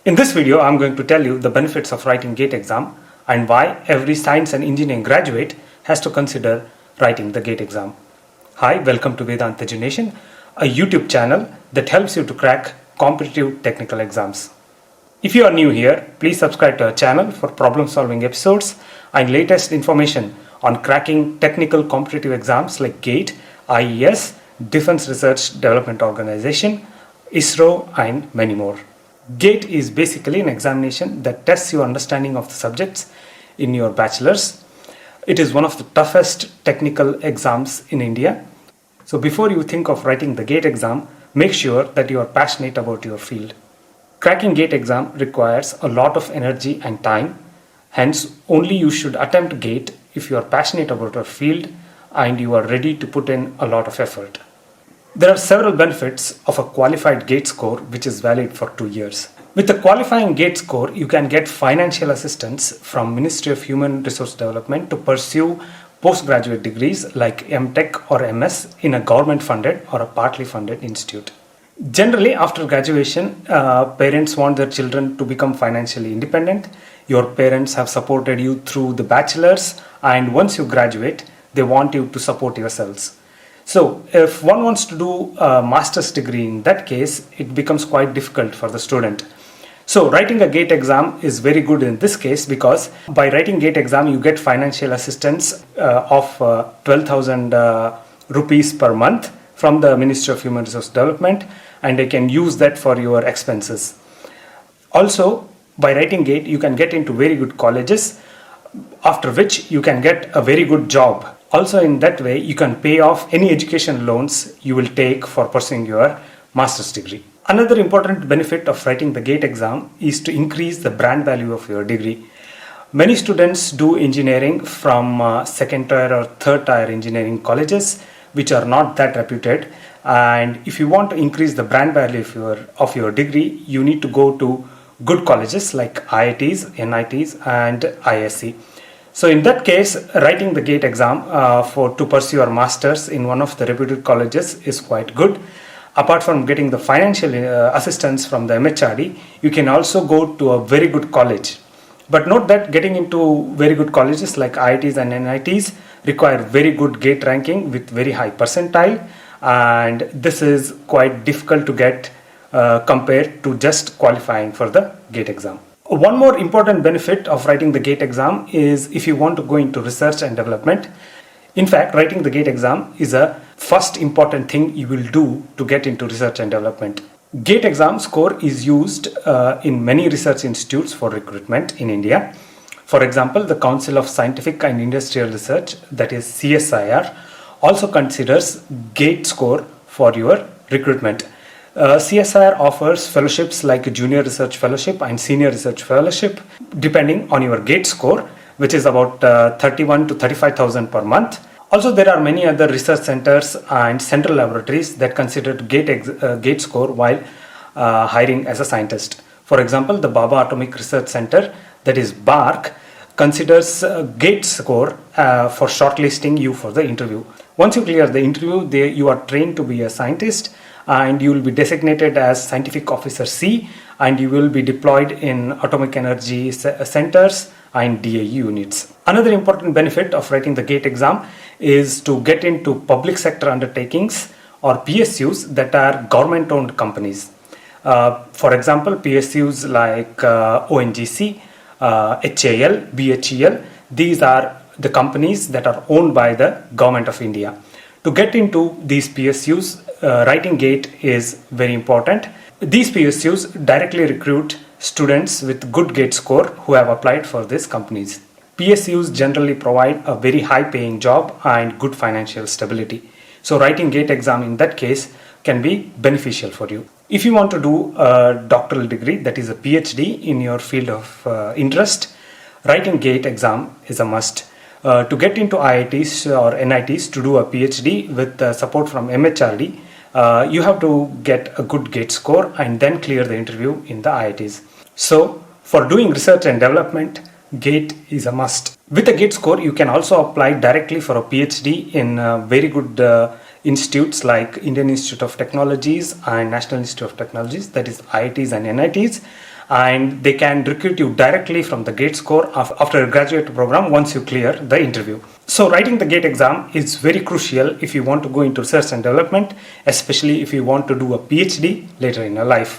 In this video, I'm going to tell you the benefits of writing GATE exam and why every science and engineering graduate has to consider writing the GATE exam. Hi, welcome to Vedant Education, a YouTube channel that helps you to crack competitive technical exams. If you are new here, please subscribe to our channel for problem-solving episodes and latest information on cracking technical competitive exams like GATE, IES, Defense Research Development Organization, ISRO, and many more. GATE is basically an examination that tests your understanding of the subjects in your bachelor's. It is one of the toughest technical exams in India. So before you think of writing the GATE exam, make sure that you are passionate about your field. Cracking GATE exam requires a lot of energy and time. Hence, only you should attempt GATE if you are passionate about your field and you are ready to put in a lot of effort. There are several benefits of a qualified GATE score which is valid for 2 years. With a qualifying GATE score, you can get financial assistance from Ministry of Human Resource Development to pursue postgraduate degrees like MTech or MS in a government-funded or a partly funded institute. Generally, after graduation, parents want their children to become financially independent. Your parents have supported you through the bachelor's, and once you graduate, they want you to support yourselves. So if one wants to do a master's degree, in that case, it becomes quite difficult for the student. So writing a GATE exam is very good in this case because by writing GATE exam, you get financial assistance of 12,000 rupees per month from the Ministry of Human Resource Development, and they can use that for your expenses. Also, by writing GATE, you can get into very good colleges, after which you can get a very good job. Also, in that way, you can pay off any education loans you will take for pursuing your master's degree. Another important benefit of writing the GATE exam is to increase the brand value of your degree. Many students do engineering from second tier or third tier engineering colleges, which are not that reputed. And if you want to increase the brand value of your degree, you need to go to good colleges like IITs, NITs, and ISC. So in that case, writing the GATE exam to pursue your master's in one of the reputed colleges is quite good. Apart from getting the financial assistance from the MHRD, you can also go to a very good college. But note that getting into very good colleges like IITs and NITs require very good GATE ranking with very high percentile, and this is quite difficult to get compared to just qualifying for the GATE exam. One more important benefit of writing the GATE exam is if you want to go into research and development. In fact, writing the GATE exam is a first important thing you will do to get into research and development. GATE exam score is used in many research institutes for recruitment in India. For example, the Council of Scientific and Industrial Research, that is CSIR, also considers GATE score for your recruitment. CSIR offers fellowships like a Junior Research Fellowship and Senior Research Fellowship depending on your GATE score, which is about 31 to 35,000 per month. Also, there are many other research centers and central laboratories that consider GATE score while hiring as a scientist. For example, the Bhabha Atomic Research Center, that is BARC, considers GATE score for shortlisting you for the interview. Once you clear the interview, you are trained to be a scientist, and you will be designated as Scientific Officer C, and you will be deployed in atomic energy centers and DAE units. Another important benefit of writing the GATE exam is to get into public sector undertakings or PSUs that are government-owned companies. For example, PSUs like ONGC, HAL, BHEL, these are the companies that are owned by the Government of India. To get into these PSUs, writing GATE is very important. These PSUs directly recruit students with good GATE score who have applied for these companies. PSUs generally provide a very high paying job and good financial stability. So writing GATE exam in that case can be beneficial for you. If you want to do a doctoral degree, that is a PhD in your field of interest, writing GATE exam is a must. To get into IITs or NITs to do a PhD with support from MHRD, you have to get a good GATE score and then clear the interview in the IITs. So for doing research and development, GATE is a must. With a GATE score, you can also apply directly for a PhD in very good institutes like Indian Institute of Technologies and National Institute of Technologies, that is IITs and NITs. and they can recruit you directly from the GATE score after a graduate program once you clear the interview. So writing the GATE exam is very crucial if you want to go into research and development, especially if you want to do a PhD later in your life.